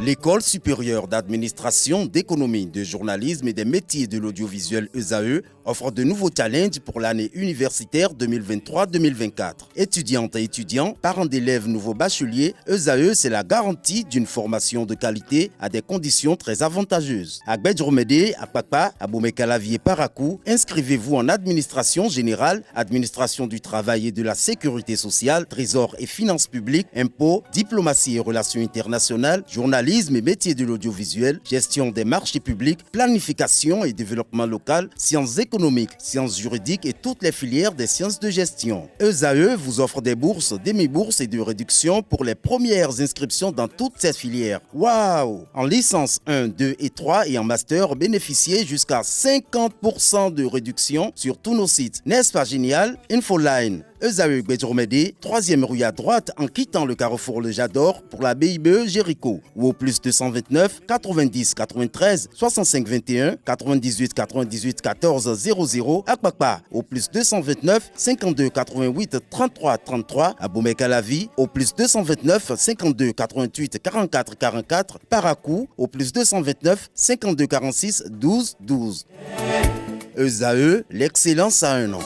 L'École supérieure d'administration, d'économie, de journalisme et des métiers de l'audiovisuel ESAE offre de nouveaux challenges pour l'année universitaire 2023-2024. Étudiantes et étudiants, parents d'élèves nouveaux bacheliers, ESAE, c'est la garantie d'une formation de qualité à des conditions très avantageuses. À Gbedjromede, à Papa, à Boumekalavi et Parakou, inscrivez-vous en administration générale, administration du travail et de la sécurité sociale, trésor et finances publiques, impôts, diplomatie et relations internationales, journalisme et métiers de l'audiovisuel, gestion des marchés publics, planification et développement local, sciences économiques, sciences juridiques et toutes les filières des sciences de gestion. ESAE vous offre des bourses, demi-bourses et de réductions pour les premières inscriptions dans toutes ces filières. Waouh! En licence 1, 2 et 3 et en master, bénéficiez jusqu'à 50% de réduction sur tous nos sites. N'est-ce pas génial? Infoline. ESAE Gbedjromede, 3e rue à droite en quittant le carrefour Le Jador pour la BIBE Jéricho ou au plus 229 90 93 65 21 98 98 14 00 à Kpakpa au plus 229 52 88 33 33 à Boumekalavi au plus 229 52 88 44 44 Parakou au plus 229 52 46 12 12. ESAE, l'excellence à un an.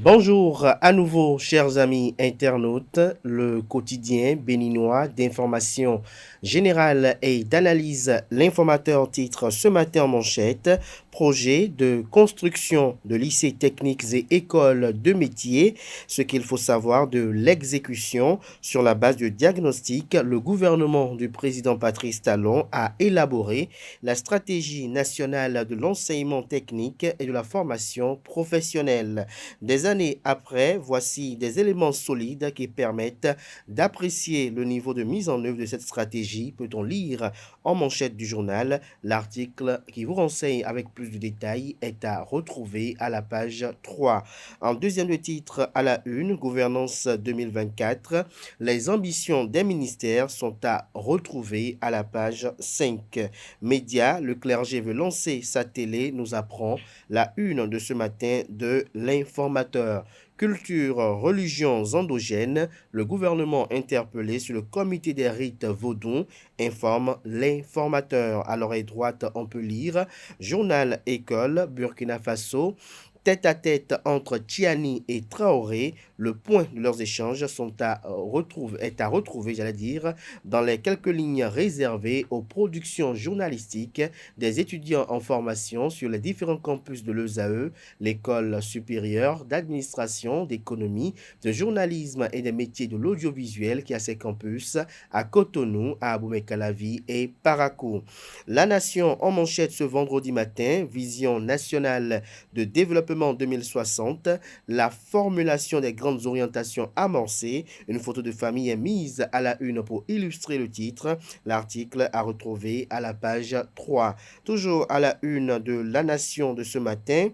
Bonjour à nouveau, chers amis internautes. Le quotidien béninois d'information générale et d'analyse, l'informateur titre ce matin en manchette: projet de construction de lycées techniques et écoles de métiers. Ce qu'il faut savoir de l'exécution sur la base de diagnostic, le gouvernement du président Patrice Talon a élaboré la stratégie nationale de l'enseignement technique et de la formation professionnelle. Des années après, voici des éléments solides qui permettent d'apprécier le niveau de mise en œuvre de cette stratégie. Peut-on lire en manchette du journal. L'article qui vous renseigne avec plus de détails est à retrouver à la page 3. En deuxième titre à la une, gouvernance 2024, les ambitions des ministères sont à retrouver à la page 5. Médias, le clergé veut lancer sa télé, nous apprend la une de ce matin de l'informateur. Culture, religions endogènes, le gouvernement interpellé sur le comité des rites vaudou, informe l'informateur. À l'oreille droite, on peut lire Journal École, Burkina Faso. Tête à tête entre Tiani et Traoré, le point de leurs échanges est à retrouver, dans les quelques lignes réservées aux productions journalistiques des étudiants en formation sur les différents campus de l'ESAE, l'école supérieure d'administration, d'économie, de journalisme et des métiers de l'audiovisuel qui a ses campus à Cotonou, à Boumekalavi et Parakou. La Nation en manchette ce vendredi matin, vision nationale de développement 2060, la formulation des grandes orientations amorcées. Une photo de famille est mise à la une pour illustrer le titre. L'article à retrouver à la page 3. Toujours à la une de La Nation de ce matin.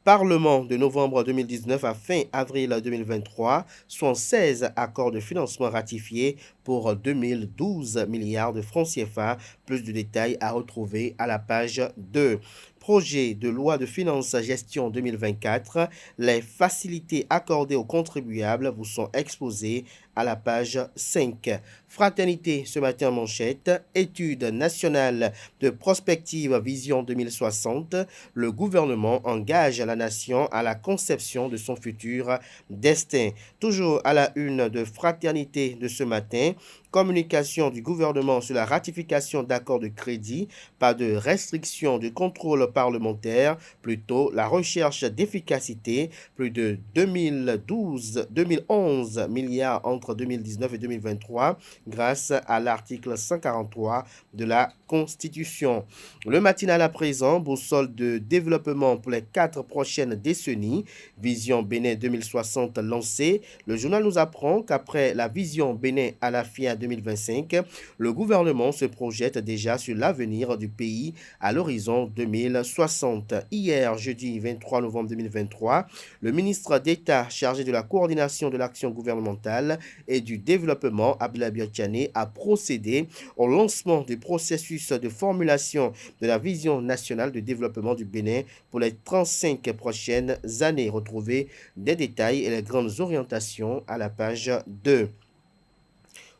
Parlement de novembre 2019 à fin avril 2023, sont 16 accords de financement ratifiés pour 2012 milliards de francs CFA. Plus de détails à retrouver à la page 2. Projet de loi de finances gestion 2024, les facilités accordées aux contribuables vous sont exposées à la page 5. Fraternité ce matin en manchette, étude nationale de prospective vision 2060, le gouvernement engage la nation à la conception de son futur destin. Toujours à la une de Fraternité de ce matin, communication du gouvernement sur la ratification d'accords de crédit, pas de restriction de contrôle parlementaire, plutôt la recherche d'efficacité, plus de 2011 milliards entre 2019 et 2023 grâce à l'article 143 de la Constitution. Le matinal à présent, boussole de développement pour les 4 prochaines décennies, vision Bénin 2060 lancée. Le journal nous apprend qu'après la vision Bénin à la FIA 2025, le gouvernement se projette déjà sur l'avenir du pays à l'horizon 2060. Hier, jeudi 23 novembre 2023, le ministre d'État chargé de la coordination de l'action gouvernementale et du développement, Abdoulaye Biachane, a procédé au lancement du processus de formulation de la vision nationale de développement du Bénin pour les 35 prochaines années. Retrouvez des détails et les grandes orientations à la page 2.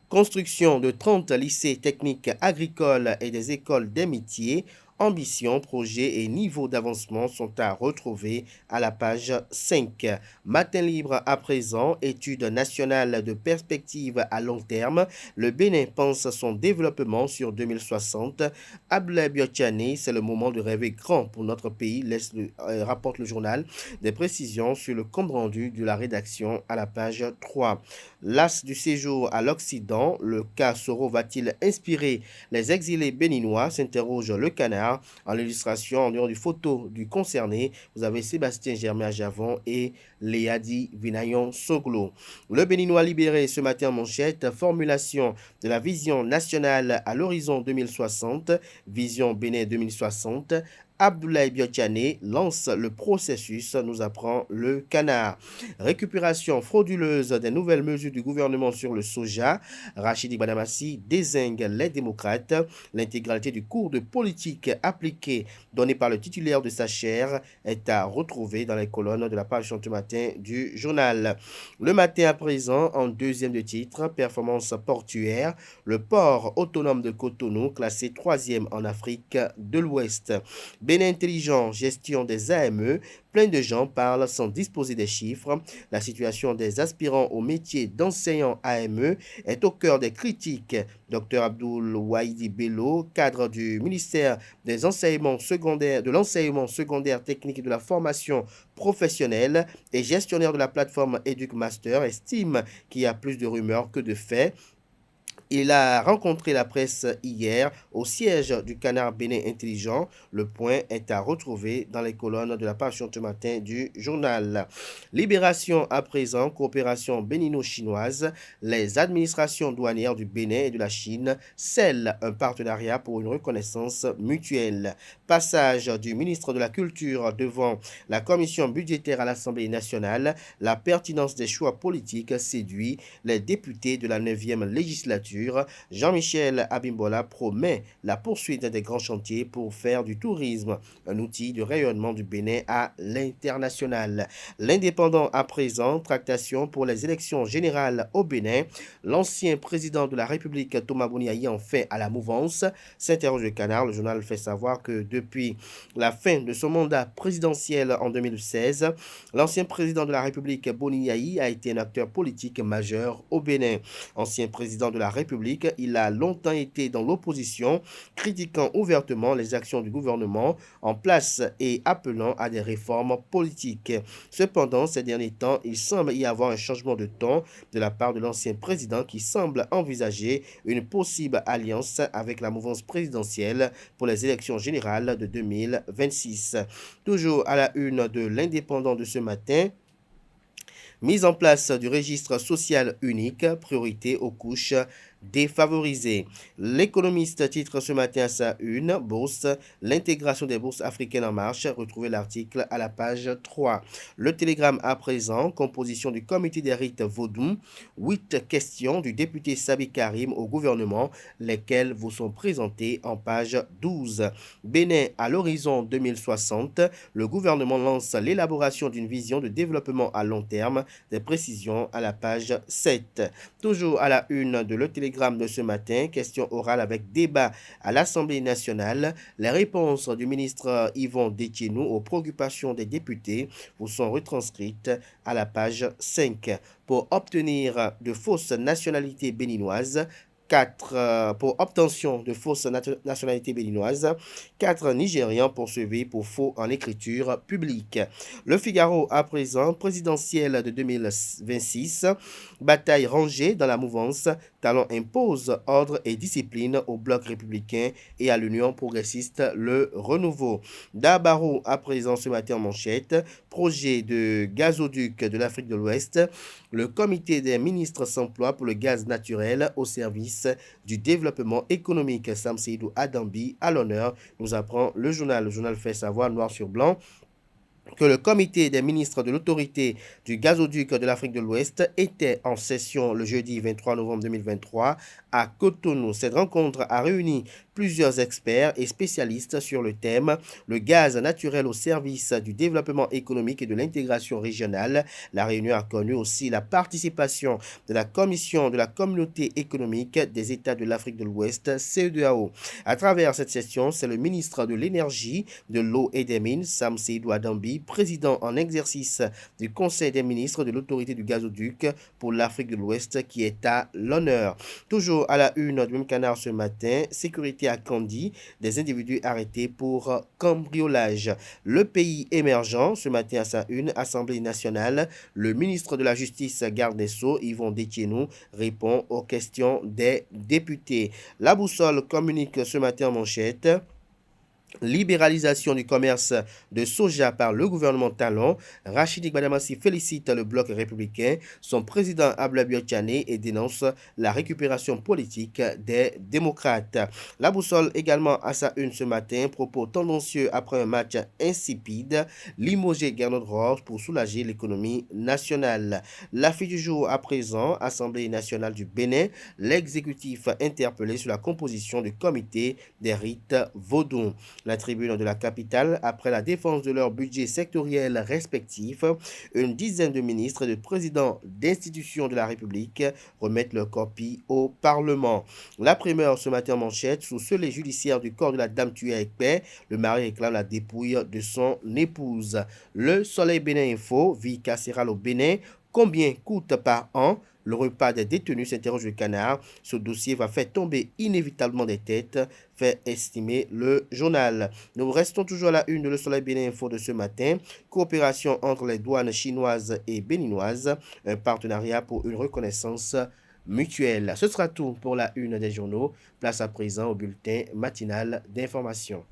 Construction de 30 lycées techniques agricoles et des écoles des métiers. Ambition, projet et niveau d'avancement sont à retrouver à la page 5. Matin libre à présent, études nationales de perspective à long terme. Le Bénin pense son développement sur 2060. Abdoulaye Biotiane, c'est le moment de rêver grand pour notre pays, rapporte le journal. Des précisions sur le compte rendu de la rédaction à la page 3. L'as du séjour à l'Occident, le cas Soro va-t-il inspirer les exilés béninois, s'interroge le Canard. En l'illustration, en dehors du photo du concerné, vous avez Sébastien Germain Javon et Léadi Vinayon Soglo. Le Béninois libéré ce matin en manchette, formulation de la vision nationale à l'horizon 2060, vision Bénin 2060. Abdoulaye Biotiane lance le processus, nous apprend le Canard. Récupération frauduleuse des nouvelles mesures du gouvernement sur le soja. Rachidi Badamassi désigne les démocrates. L'intégralité du cours de politique appliqué donné par le titulaire de sa chaire est à retrouver dans les colonnes de la page ce matin du journal. Le matin à présent, en deuxième de titre, performance portuaire. Le port autonome de Cotonou, classé 3e en Afrique de l'Ouest. Bénin intelligent, gestion des AME, plein de gens parlent sans disposer des chiffres. La situation des aspirants au métier d'enseignant AME est au cœur des critiques. Dr Abdoul Waïdi Bello, cadre du ministère des enseignements secondaires, de l'enseignement secondaire technique et de la formation professionnelle et gestionnaire de la plateforme EducMaster, estime qu'il y a plus de rumeurs que de faits. Il a rencontré la presse hier au siège du Canard Bénin Intelligent. Le point est à retrouver dans les colonnes de la page ce matin du journal. Libération à présent, coopération bénino-chinoise. Les administrations douanières du Bénin et de la Chine scellent un partenariat pour une reconnaissance mutuelle. Passage du ministre de la Culture devant la commission budgétaire à l'Assemblée nationale. La pertinence des choix politiques séduit les députés de la 9e législature. Jean-Michel Abimbola promet la poursuite des grands chantiers pour faire du tourisme un outil de rayonnement du Bénin à l'international. L'Indépendant à présent, tractation pour les élections générales au Bénin. L'ancien président de la République, Thomas Boniaï, en fait à la mouvance, s'interroge le Canard. Le journal fait savoir que depuis la fin de son mandat présidentiel en 2016, l'ancien président de la République, Boniaï, a été un acteur politique majeur au Bénin. Ancien président de la République, il a longtemps été dans l'opposition, critiquant ouvertement les actions du gouvernement en place et appelant à des réformes politiques. Cependant, ces derniers temps, il semble y avoir un changement de ton de la part de l'ancien président qui semble envisager une possible alliance avec la mouvance présidentielle pour les élections générales de 2026. Toujours à la une de l'Indépendant de ce matin, mise en place du registre social unique, priorité aux couches défavorisées. L'économiste titre ce matin à sa une, bourse, l'intégration des bourses africaines en marche. Retrouvez l'article à la page 3. Le Télégramme à présent, composition du comité des rites Vaudou, 8 questions du député Sabi Karim au gouvernement, lesquelles vous sont présentées en page 12. Bénin à l'horizon 2060, le gouvernement lance l'élaboration d'une vision de développement à long terme. Des précisions à la page 7. Toujours à la une de Le Télégramme de ce matin, question orale avec débat à l'Assemblée nationale. Les réponses du ministre Yvon Détienou aux préoccupations des députés vous sont retranscrites à la page 5. Pour obtenir de fausses nationalités béninoises, pour obtention de fausses nationalités béninoises, 4 Nigérians poursuivis pour faux en écriture publique. Le Figaro à présent, présidentielle de 2026, bataille rangée dans la mouvance, Talon impose ordre et discipline au bloc républicain et à l'Union progressiste Le Renouveau. Dabaro à présent ce matin en manchette, projet de gazoduc de l'Afrique de l'Ouest, le comité des ministres s'emploie pour le gaz naturel au service du développement économique. Sam Seydou Adambi à l'honneur, nous apprend le journal. Le journal fait savoir noir sur blanc que le comité des ministres de l'autorité du gazoduc de l'Afrique de l'Ouest était en session le jeudi 23 novembre 2023 à Cotonou. Cette rencontre a réuni plusieurs experts et spécialistes sur le thème « Le gaz naturel au service du développement économique et de l'intégration régionale ». La réunion a connu aussi la participation de la Commission de la Communauté économique des États de l'Afrique de l'Ouest, CEDEAO. À travers cette session, c'est le ministre de l'Énergie, de l'Eau et des Mines, Sam Seydou Adambi, président en exercice du Conseil des ministres de l'Autorité du gazoduc pour l'Afrique de l'Ouest, qui est à l'honneur. Toujours à la une du même canard ce matin, sécurité à Kandi, des individus arrêtés pour cambriolage. Le pays émergent, ce matin à sa une, Assemblée nationale, le ministre de la Justice, garde des Sceaux, Yvon Détienou, répond aux questions des députés. La boussole communique ce matin en manchette. Libéralisation du commerce de soja par le gouvernement Talon. Rachid Gbadamassi félicite le bloc républicain, son président Ablaye Tiane, et dénonce la récupération politique des démocrates. La boussole également à sa une ce matin, propos tendancieux après un match insipide, limogé Gernot Rohr pour soulager l'économie nationale. L'affiche du jour à présent, Assemblée nationale du Bénin, l'exécutif interpellé sur la composition du comité des rites vaudous. La tribune de la capitale, après la défense de leur budget sectoriel respectif, une dizaine de ministres et de présidents d'institutions de la République remettent leur copie au Parlement. La primeur ce matin en manchette, sous scellé judiciaire du corps de la dame tuée à Ekpé, le mari réclame la dépouille de son épouse. Le Soleil Bénin Info, vie carcérale au Bénin, combien coûte par an le repas des détenus, s'interroge le canard. Ce dossier va faire tomber inévitablement des têtes, fait estimer le journal. Nous restons toujours à la une de Le Soleil Bénin Info de ce matin. Coopération entre les douanes chinoises et béninoises. Un partenariat pour une reconnaissance mutuelle. Ce sera tout pour la une des journaux. Place à présent au bulletin matinal d'information.